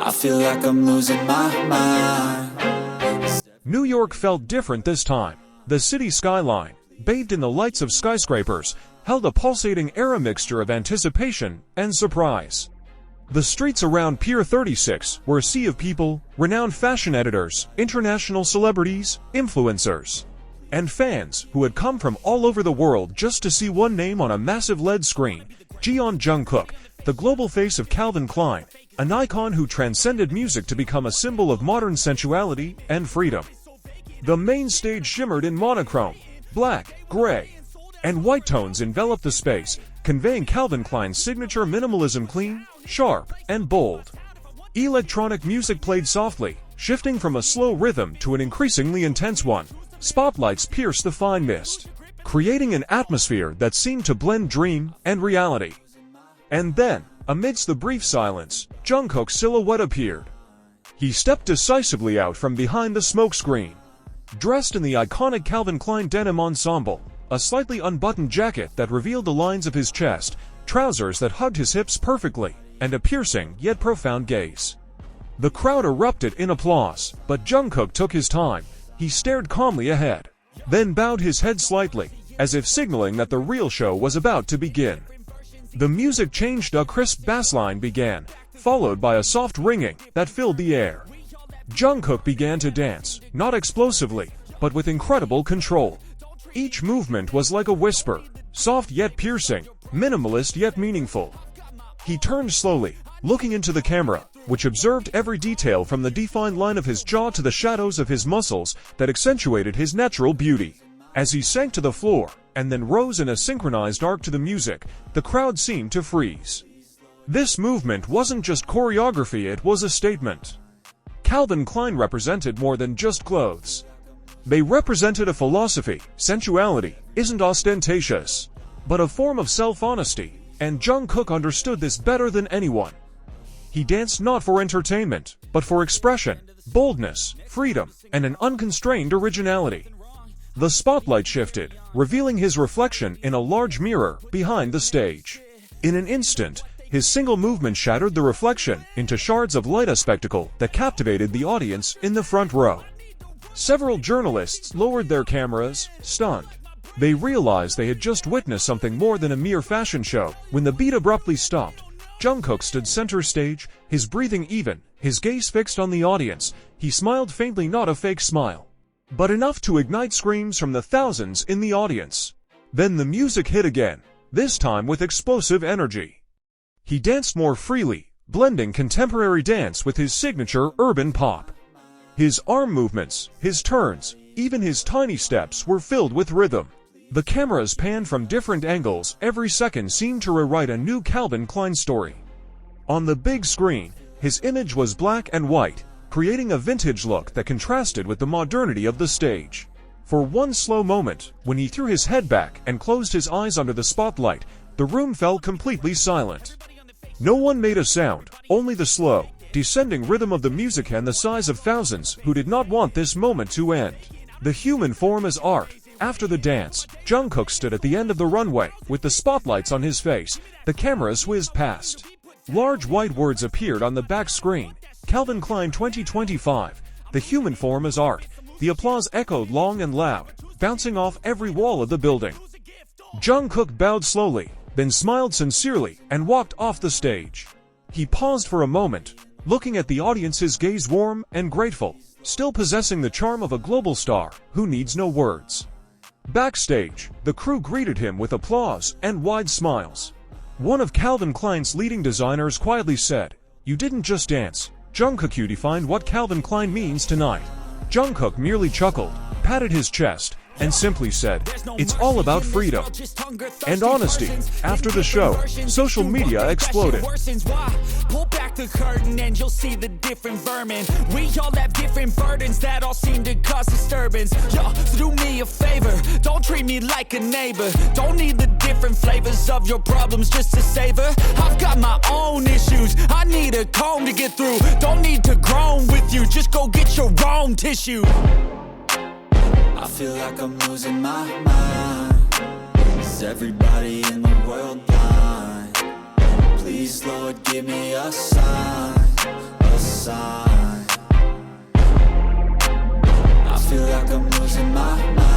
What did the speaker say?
I feel like I'm losing my mind. New York felt different this time. The city skyline, bathed in the lights of skyscrapers, held a pulsating era mixture of anticipation and surprise. The streets around Pier 36 were a sea of people, renowned fashion editors, international celebrities, influencers, and fans who had come from all over the world just to see one name on a massive LED screen: Jungkook, the global face of Calvin Klein, an icon who transcended music to become a symbol of modern sensuality and freedom. The main stage shimmered in monochrome. Black, gray, and white tones enveloped the space, conveying Calvin Klein's signature minimalism: clean, sharp, and bold. Electronic music played softly, shifting from a slow rhythm to an increasingly intense one. Spotlights pierced the fine mist, creating an atmosphere that seemed to blend dream and reality. And then, amidst the brief silence, Jungkook's silhouette appeared. He stepped decisively out from behind the smokescreen. Dressed in the iconic Calvin Klein denim ensemble, a slightly unbuttoned jacket that revealed the lines of his chest, trousers that hugged his hips perfectly, and a piercing yet profound gaze. The crowd erupted in applause, but Jungkook took his time. He stared calmly ahead, then bowed his head slightly, as if signaling that the real show was about to begin. The music changed. A crisp bass line began, followed by a soft ringing that filled the air. Jungkook began to dance, not explosively, but with incredible control. Each movement was like a whisper, soft yet piercing, minimalist yet meaningful. He turned slowly, looking into the camera, which observed every detail from the defined line of his jaw to the shadows of his muscles that accentuated his natural beauty. As he sank to the floor, and then rose in a synchronized arc to the music, the crowd seemed to freeze. This movement wasn't just choreography, it was a statement. Calvin Klein represented more than just clothes. They represented a philosophy. Sensuality isn't ostentatious, but a form of self-honesty, and Jungkook understood this better than anyone. He danced not for entertainment, but for expression, boldness, freedom, and an unconstrained originality. The spotlight shifted, revealing his reflection in a large mirror behind the stage. In an instant, his single movement shattered the reflection into shards of light, a spectacle that captivated the audience in the front row. Several journalists lowered their cameras, stunned. They realized they had just witnessed something more than a mere fashion show. When the beat abruptly stopped, Jungkook stood center stage, his breathing even, his gaze fixed on the audience. He smiled faintly, not a fake smile, but enough to ignite screams from the thousands in the audience. Then the music hit again, this time with explosive energy. He danced more freely, blending contemporary dance with his signature urban pop. His arm movements, his turns, even his tiny steps were filled with rhythm. The cameras panned from different angles. Every second seemed to rewrite a new Calvin Klein story. On the big screen, his image was black and white, creating a vintage look that contrasted with the modernity of the stage. For one slow moment, when he threw his head back and closed his eyes under the spotlight, the room fell completely silent. No one made a sound, only the slow, descending rhythm of the music and the sighs of thousands who did not want this moment to end. The human form is art. After the dance, Jungkook stood at the end of the runway, with the spotlights on his face. The cameras whizzed past. Large white words appeared on the back screen. Calvin Klein 2025. The human form is art. The applause echoed long and loud, bouncing off every wall of the building. Jungkook bowed slowly, then smiled sincerely and walked off the stage. He paused for a moment, looking at the audience, his gaze warm and grateful, still possessing the charm of a global star who needs no words. Backstage, the crew greeted him with applause and wide smiles. One of Calvin Klein's leading designers quietly said, "You didn't just dance, Jungkook, you defined what Calvin Klein means tonight." Jungkook merely chuckled, patted his chest, and simply said, "It's all about freedom and honesty." After the show, social media exploded. Pull back the curtain and you'll see the different vermin. We all have different burdens that all seem to cause disturbance. Yo, so do me a favor, don't treat me like a neighbor. Don't need the different flavors of your problems just to savor. I've got my own issues, I need a comb to get through. Don't need to groan with you, just go get your own tissue. I feel like I'm losing my mind. Is everybody in the world blind? Please, Lord, give me a sign, a sign. losing my mind.